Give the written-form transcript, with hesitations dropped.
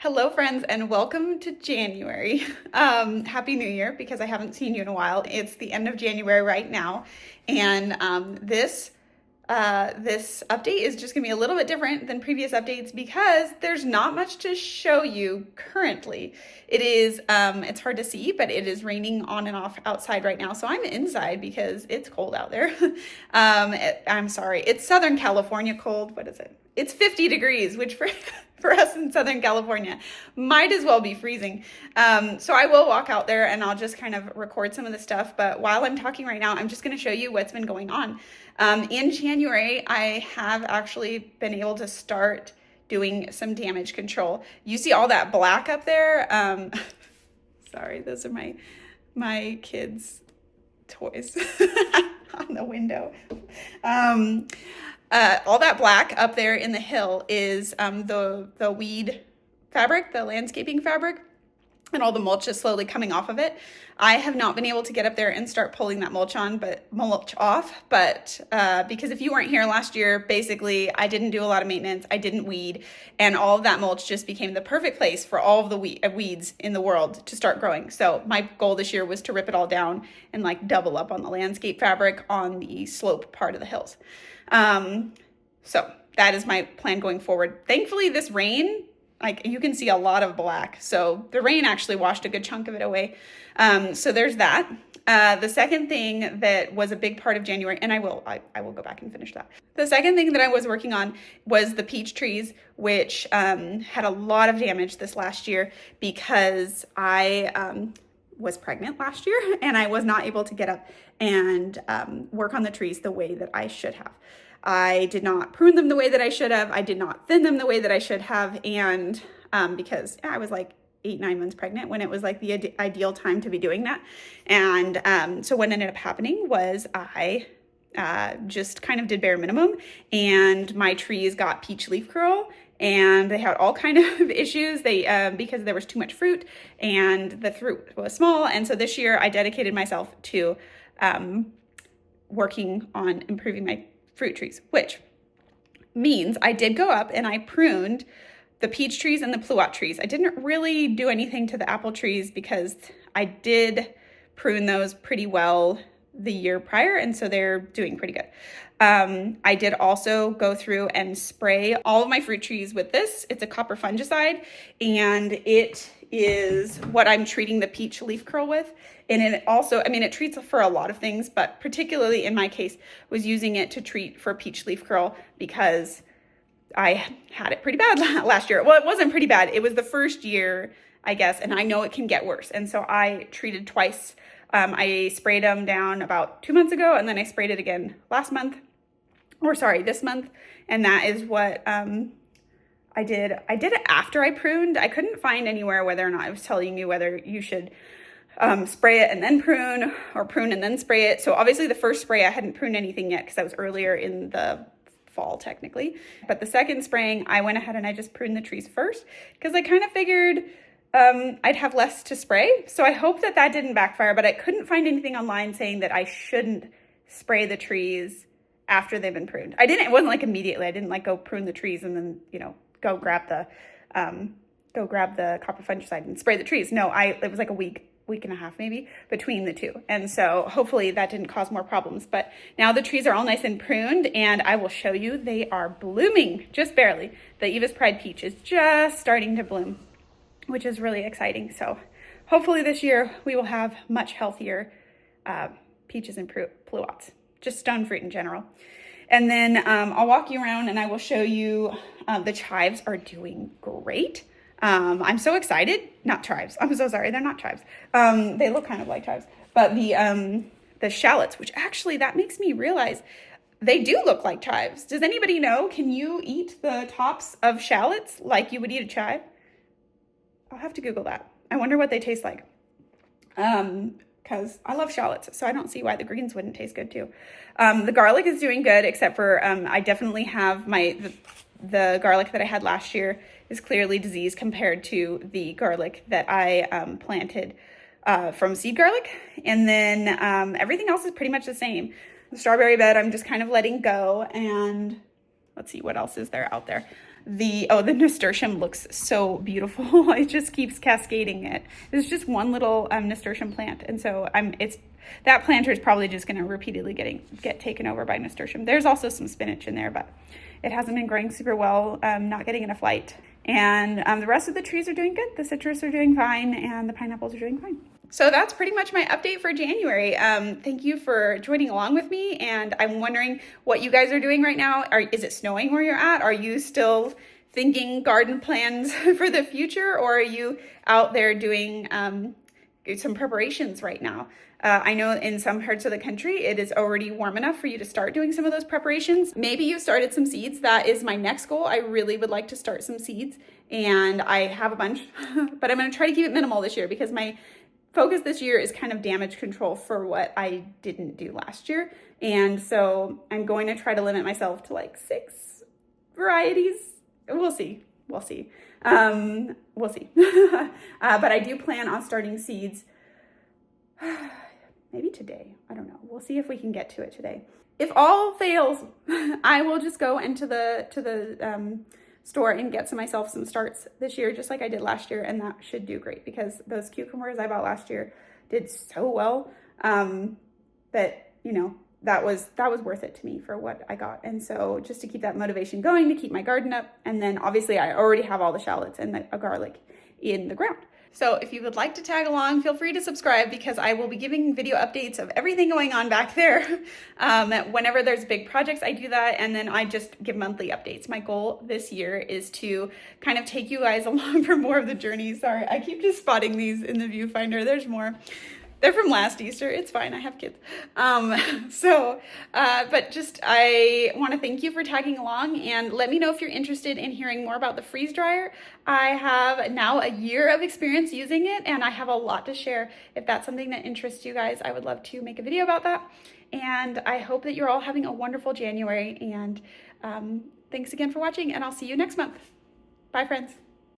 Hello, friends, and welcome to January. Happy New Year, because I haven't seen you in a while. It's the end of January right now, and this update is just gonna be a little bit different than previous updates because there's not much to show you currently. It's hard to see, but it is raining on and off outside right now, so I'm inside because it's cold out there. I'm sorry, it's Southern California cold. What is it? It's 50 degrees, which for us in Southern California might as well be freezing. So I will walk out there and I'll just kind of record some of the stuff. But while I'm talking right now, I'm just going to show you what's been going on. In January, I have actually been able to start doing some damage control. You see all that black up there? Sorry, those are my kids' toys on the window. All that black up there in the hill is the weed fabric, the landscaping fabric, and all the mulch is slowly coming off of it. I have not been able to get up there and start pulling that mulch off, but because if you weren't here last year, basically I didn't do a lot of maintenance, I didn't weed, and all of that mulch just became the perfect place for all of the weeds in the world to start growing. So my goal this year was to rip it all down and like double up on the landscape fabric on the slope part of the hills. So that is my plan going forward. Thankfully, this rain, like you can see a lot of black. So the rain actually washed a good chunk of it away. So there's that. The second thing that was a big part of January, and I will go back and finish that. The second thing that I was working on was the peach trees, which had a lot of damage this last year because I was pregnant last year and I was not able to get up and work on the trees the way that I should have. I did not prune them the way that I should have. I did not thin them the way that I should have. And because I was like 8-9 months pregnant when it was like the ideal time to be doing that. And so what ended up happening was I just kind of did bare minimum, and my trees got peach leaf curl, and they had all kind of issues. Because there was too much fruit and the fruit was small. And so this year I dedicated myself to working on improving my fruit trees, which means I did go up and I pruned the peach trees and the pluot trees. I didn't really do anything to the apple trees because I did prune those pretty well the year prior, and so they're doing pretty good. I did also go through and spray all of my fruit trees with this. It's a copper fungicide, and it is what I'm treating the peach leaf curl with. And it also, it treats for a lot of things, but particularly in my case, was using it to treat for peach leaf curl because I had it pretty bad last year. Well, it wasn't pretty bad. It was the first year, I guess, and I know it can get worse. And so I treated twice. I sprayed them down about 2 months ago, and then I sprayed it again this month. And that is what I did. I did it after I pruned. I couldn't find anywhere whether or not I was telling you whether you should spray it and then prune, or prune and then spray it. So obviously the first spray, I hadn't pruned anything yet because I was earlier in the fall technically. But the second spraying, I went ahead and I just pruned the trees first because I kind of figured I'd have less to spray. So I hope that didn't backfire, but I couldn't find anything online saying that I shouldn't spray the trees after they've been pruned. It wasn't like immediately. I didn't like go prune the trees and then, go grab the copper fungicide and spray the trees. No, it was like a week and a half maybe between the two. And so hopefully that didn't cause more problems. But now the trees are all nice and pruned, and I will show you they are blooming just barely. The Eva's Pride peach is just starting to bloom, which is really exciting. So hopefully this year we will have much healthier peaches and pluots, just stone fruit in general. And then I'll walk you around and I will show you the chives are doing great. I'm so excited. Not chives. I'm so sorry. They're not chives. They look kind of like chives. But the shallots, which actually that makes me realize they do look like chives. Does anybody know? Can you eat the tops of shallots like you would eat a chive? I'll have to Google that. I wonder what they taste like. Because I love shallots, so I don't see why the greens wouldn't taste good too. The garlic is doing good, except for I definitely have the garlic that I had last year is clearly diseased compared to the garlic that I planted from seed garlic. And then everything else is pretty much the same. The strawberry bed I'm just kind of letting go, and let's see what else is there out there. the nasturtium looks so beautiful. It just keeps cascading it. It's just one little nasturtium plant. And so that planter is probably just going to repeatedly get taken over by nasturtium. There's also some spinach in there, but it hasn't been growing super well, not getting enough light. And the rest of the trees are doing good. The citrus are doing fine, and the pineapples are doing fine. So that's pretty much my update for January. Thank you for joining along with me, and I'm wondering what you guys are doing right now. Is it snowing where you're at? Are you still thinking garden plans for the future, or are you out there doing some preparations right now? I know in some parts of the country, it is already warm enough for you to start doing some of those preparations. Maybe you started some seeds. That is my next goal. I really would like to start some seeds, and I have a bunch, but I'm going to try to keep it minimal this year because my focus this year is kind of damage control for what I didn't do last year. And so I'm going to try to limit myself to like 6 varieties. We'll see. We'll see. We'll see. But I do plan on starting seeds maybe today. I don't know. We'll see if we can get to it today. If all fails, I will just go into the store and get myself some starts this year, just like I did last year, and that should do great because those cucumbers I bought last year did so well that, you know, that was worth it to me for what I got. And so just to keep that motivation going, to keep my garden up, and then obviously I already have all the shallots and the garlic in the ground. So if you would like to tag along, feel free to subscribe because I will be giving video updates of everything going on back there. Whenever there's big projects, I do that, and then I just give monthly updates. My goal this year is to kind of take you guys along for more of the journey. Sorry, I keep just spotting these in the viewfinder. There's more. They're from last Easter. It's fine. I have kids. But just I want to thank you for tagging along, and let me know if you're interested in hearing more about the freeze dryer. I have now a year of experience using it, and I have a lot to share. If that's something that interests you guys, I would love to make a video about that. And I hope that you're all having a wonderful January, and thanks again for watching, and I'll see you next month. Bye, friends.